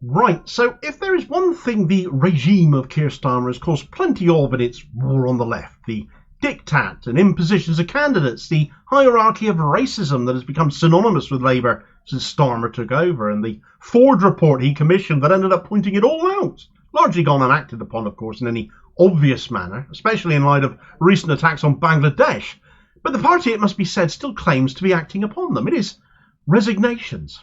Right, so if there is one thing the regime of Keir Starmer has caused plenty of in its war on the left, the diktat and impositions of candidates, the hierarchy of racism that has become synonymous with Labour since Starmer took over, and the Forde Report he commissioned that ended up pointing it all out, largely gone unacted upon, of course, in any obvious manner, especially in light of recent attacks on Bangladesh. But the party, it must be said, still claims to be acting upon them. It is resignations.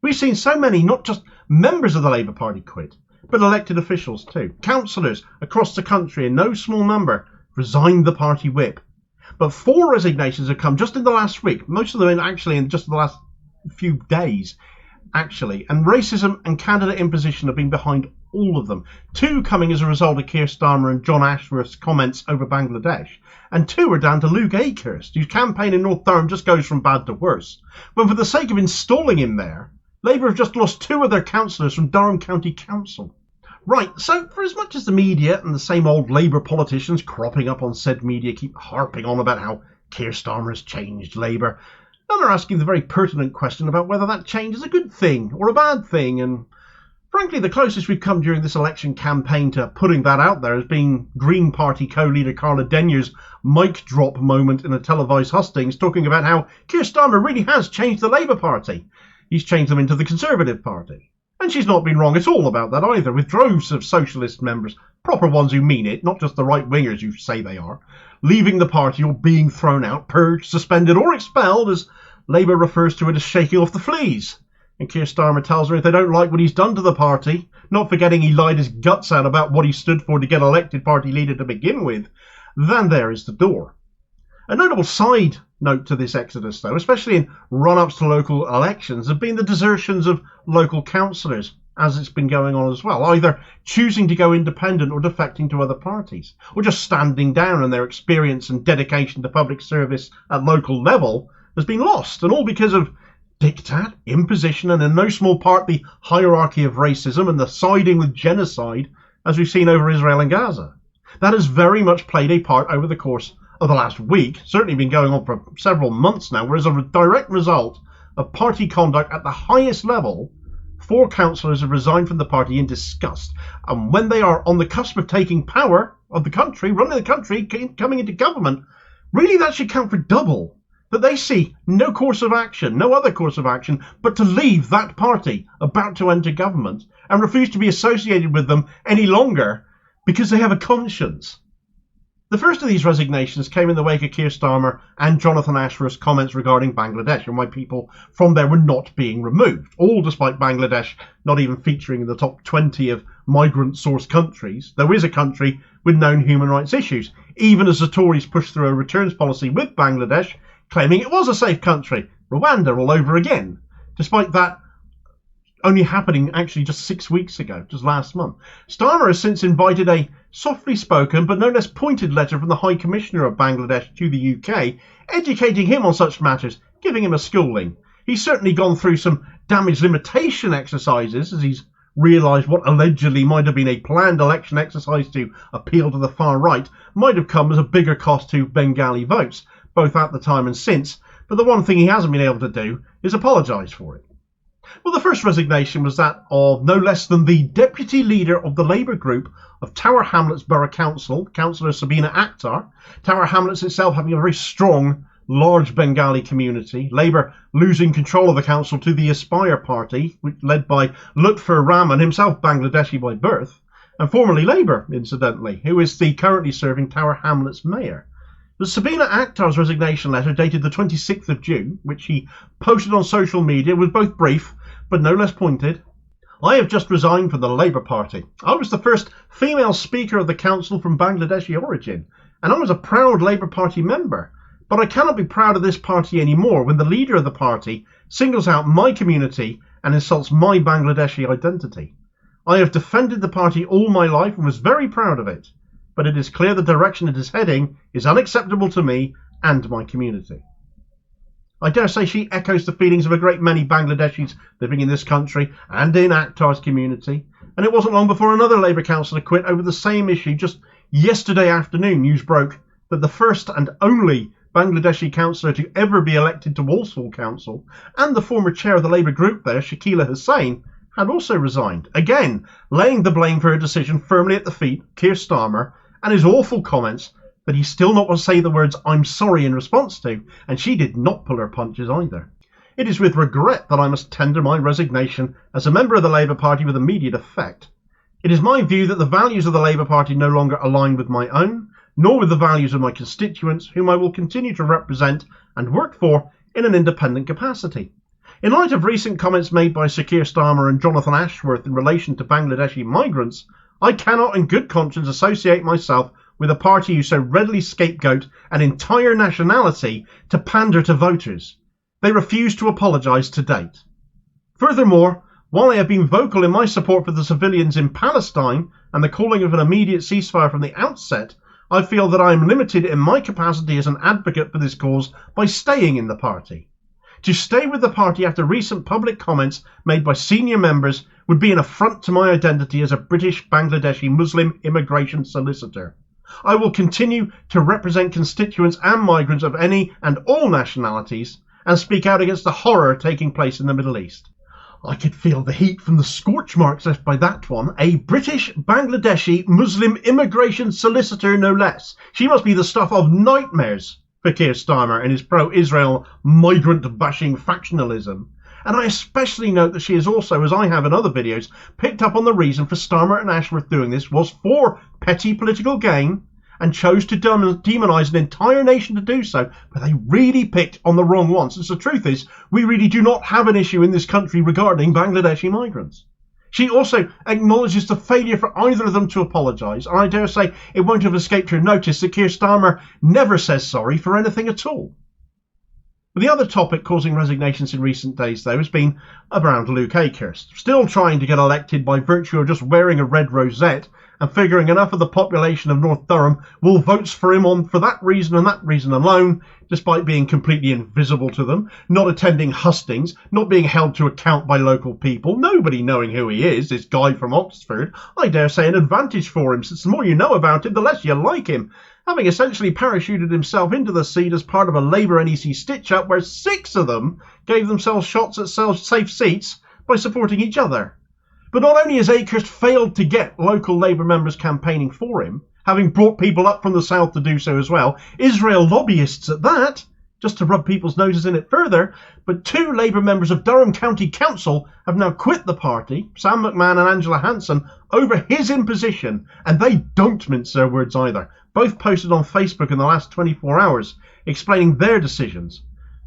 We've seen so many, not just members of the Labour Party quit, but elected officials too. Councillors across the country, in no small number, resigned the party whip. But 4 resignations have come just in the last week, most of them actually in just the last few days, actually. And racism and candidate imposition have been behind all of them. 2 coming as a result of Keir Starmer and John Ashworth's comments over Bangladesh. And 2 are down to Luke Akehurst, whose campaign in North Durham just goes from bad to worse. But for the sake of installing him there, Labour have just lost 2 of their councillors from Durham County Council. Right, so for as much as the media and the same old Labour politicians cropping up on said media keep harping on about how Keir Starmer has changed Labour, none are asking the very pertinent question about whether that change is a good thing or a bad thing. And frankly, the closest we've come during this election campaign to putting that out there has been Green Party co-leader Carla Denier's mic drop moment in a televised hustings, talking about how Keir Starmer really has changed the Labour Party. He's changed them into the Conservative Party. And she's not been wrong at all about that either, with droves of socialist members, proper ones who mean it, not just the right-wingers who say they are, leaving the party or being thrown out, purged, suspended or expelled, as Labour refers to it as shaking off the fleas. And Keir Starmer tells her if they don't like what he's done to the party, not forgetting he lied his guts out about what he stood for to get elected party leader to begin with, then there is the door. A notable side note to this exodus, though, especially in run-ups to local elections, have been the desertions of local councillors, as it's been going on as well, either choosing to go independent or defecting to other parties, or just standing down, and their experience and dedication to public service at local level has been lost, and all because of diktat, imposition, and in no small part the hierarchy of racism and the siding with genocide, as we've seen over Israel and Gaza. That has very much played a part over the course of the last week, certainly been going on for several months now, where as a direct result of party conduct at the highest level, 4 councillors have resigned from the party in disgust. And when they are on the cusp of taking power of the country, running the country, coming into government, really that should count for double. That they see no course of action, no other course of action, but to leave that party about to enter government and refuse to be associated with them any longer because they have a conscience. The first of these resignations came in the wake of Keir Starmer and Jonathan Ashworth's comments regarding Bangladesh and why people from there were not being removed, all despite Bangladesh not even featuring in the top 20 of migrant source countries, though it is a country with known human rights issues, even as the Tories pushed through a returns policy with Bangladesh, claiming it was a safe country, Rwanda all over again, despite that only happening actually just 6 weeks ago, just last month. Starmer has since invited a softly spoken but no less pointed letter from the High Commissioner of Bangladesh to the UK, educating him on such matters, giving him a schooling. He's certainly gone through some damage limitation exercises as he's realised what allegedly might have been a planned election exercise to appeal to the far right might have come as a bigger cost to Bengali votes, both at the time and since, but the one thing he hasn't been able to do is apologise for it. Well, the first resignation was that of no less than the deputy leader of the Labour group of Tower Hamlets Borough Council, Councillor Sabina Akhtar. Tower Hamlets itself having a very strong, large Bengali community. Labour losing control of the council to the Aspire party, led by Lutfur Rahman, himself Bangladeshi by birth, and formerly Labour, incidentally, who is the currently serving Tower Hamlets mayor. The Sabina Akhtar's resignation letter, dated the 26th of June, which he posted on social media, was both brief but no less pointed. I have just resigned from the Labour Party. I was the first female Speaker of the Council from Bangladeshi origin, and I was a proud Labour Party member. But I cannot be proud of this party anymore when the leader of the party singles out my community and insults my Bangladeshi identity. I have defended the party all my life and was very proud of it, but it is clear the direction it is heading is unacceptable to me and my community. I dare say she echoes the feelings of a great many Bangladeshis living in this country and in Akhtar's community, and it wasn't long before another Labour councillor quit over the same issue. Just yesterday afternoon, news broke that the first and only Bangladeshi councillor to ever be elected to Walsall Council, and the former chair of the Labour group there, Shakila Hussain, had also resigned, again laying the blame for her decision firmly at the feet of Keir Starmer and his awful comments that he's still not going to say the words "I'm sorry" in response to, and she did not pull her punches either. It is with regret that I must tender my resignation as a member of the Labour Party with immediate effect. It is my view that the values of the Labour Party no longer align with my own, nor with the values of my constituents, whom I will continue to represent and work for in an independent capacity. In light of recent comments made by Sir Keir Starmer and Jonathan Ashworth in relation to Bangladeshi migrants, I cannot in good conscience associate myself with a party who so readily scapegoat an entire nationality to pander to voters. They refuse to apologise to date. Furthermore, while I have been vocal in my support for the civilians in Palestine and the calling of an immediate ceasefire from the outset, I feel that I am limited in my capacity as an advocate for this cause by staying in the party. To stay with the party after recent public comments made by senior members would be an affront to my identity as a British Bangladeshi Muslim immigration solicitor. I will continue to represent constituents and migrants of any and all nationalities and speak out against the horror taking place in the Middle East. I could feel the heat from the scorch marks left by that one. A British Bangladeshi Muslim immigration solicitor, no less. She must be the stuff of nightmares for Keir Starmer and his pro-Israel migrant-bashing factionalism. And I especially note that she has also, as I have in other videos, picked up on the reason for Starmer and Ashworth doing this was for petty political gain, and chose to demonise an entire nation to do so, but they really picked on the wrong one, since the truth is, we really do not have an issue in this country regarding Bangladeshi migrants. She also acknowledges the failure for either of them to apologise, and I dare say it won't have escaped her notice that Keir Starmer never says sorry for anything at all. The other topic causing resignations in recent days, though, has been around Luke Akehurst, still trying to get elected by virtue of just wearing a red rosette and figuring enough of the population of North Durham will vote for him for that reason and that reason alone, despite being completely invisible to them, not attending hustings, not being held to account by local people, nobody knowing who he is, this guy from Oxford. I dare say an advantage for him, since the more you know about him, the less you like him, having essentially parachuted himself into the seat as part of a Labour NEC stitch-up where 6 of them gave themselves shots at safe seats by supporting each other. But not only has Akehurst failed to get local Labour members campaigning for him, having brought people up from the south to do so as well, Israel lobbyists at that, just to rub people's noses in it further, but 2 Labour members of Durham County Council have now quit the party, Sam McMahon and Angela Hanson, over his imposition, and they don't mince their words either. Both posted on Facebook in the last 24 hours, explaining their decisions.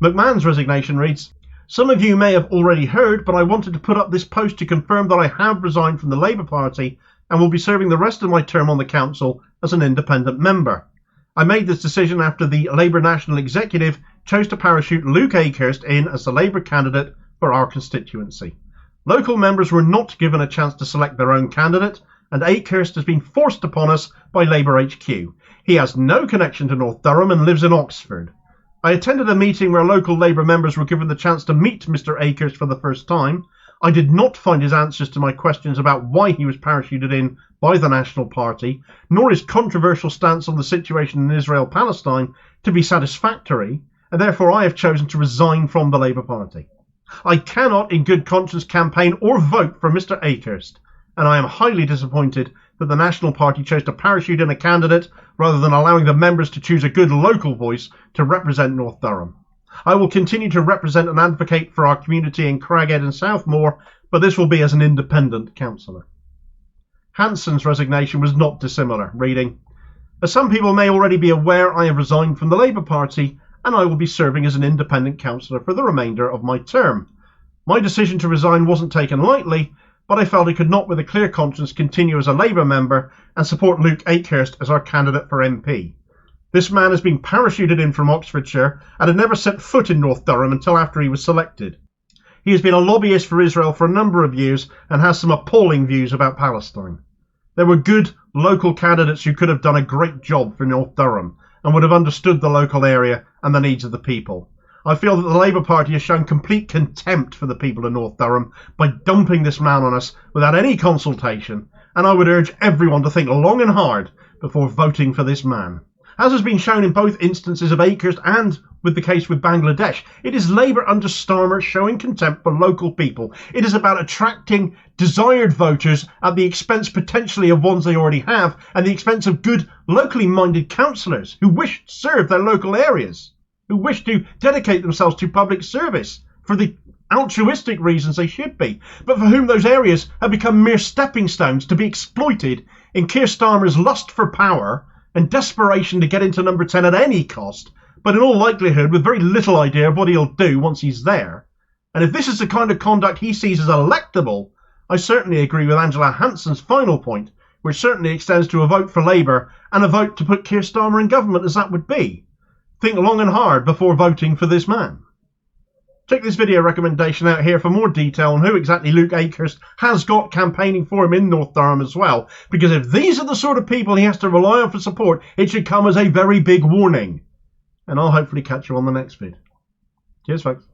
McMahon's resignation reads, "Some of you may have already heard, but I wanted to put up this post to confirm that I have resigned from the Labour Party and will be serving the rest of my term on the council as an independent member. I made this decision after the Labour National Executive chose to parachute Luke Akehurst in as the Labour candidate for our constituency. Local members were not given a chance to select their own candidate, and Akehurst has been forced upon us by Labour HQ. He has no connection to North Durham and lives in Oxford. I attended a meeting where local Labour members were given the chance to meet Mr Akehurst for the first time. I did not find his answers to my questions about why he was parachuted in by the National Party, nor his controversial stance on the situation in Israel-Palestine, to be satisfactory, and therefore I have chosen to resign from the Labour Party. I cannot in good conscience campaign or vote for Mr Akehurst, and I am highly disappointed that the National Party chose to parachute in a candidate rather than allowing the members to choose a good local voice to represent North Durham. I will continue to represent and advocate for our community in Craghead and Southmore, but this will be as an independent councillor." Hanson's resignation was not dissimilar, reading, "As some people may already be aware, I have resigned from the Labour Party and I will be serving as an independent councillor for the remainder of my term. My decision to resign wasn't taken lightly, but I felt I could not with a clear conscience continue as a Labour member and support Luke Akehurst as our candidate for MP. This man has been parachuted in from Oxfordshire and had never set foot in North Durham until after he was selected. He has been a lobbyist for Israel for a number of years and has some appalling views about Palestine. There were good local candidates who could have done a great job for North Durham and would have understood the local area and the needs of the people. I feel that the Labour Party has shown complete contempt for the people of North Durham by dumping this man on us without any consultation, and I would urge everyone to think long and hard before voting for this man. As has been shown in both instances of Akehurst and with the case with Bangladesh. It is Labour under Starmer showing contempt for local people. It is about attracting desired voters at the expense potentially of ones they already have, and the expense of good, locally minded councillors who wish to serve their local areas, who wish to dedicate themselves to public service for the altruistic reasons they should be, but for whom those areas have become mere stepping stones to be exploited in Keir Starmer's lust for power and desperation to get into number 10 at any cost, but in all likelihood with very little idea of what he'll do once he's there. And if this is the kind of conduct he sees as electable, I certainly agree with Angela Hanson's final point, which certainly extends to a vote for Labour and a vote to put Keir Starmer in government, as that would be. Think long and hard before voting for this man. Check this video recommendation out here for more detail on who exactly Luke Akehurst has got campaigning for him in North Durham as well, because if these are the sort of people he has to rely on for support, it should come as a very big warning. And I'll hopefully catch you on the next vid. Cheers, folks.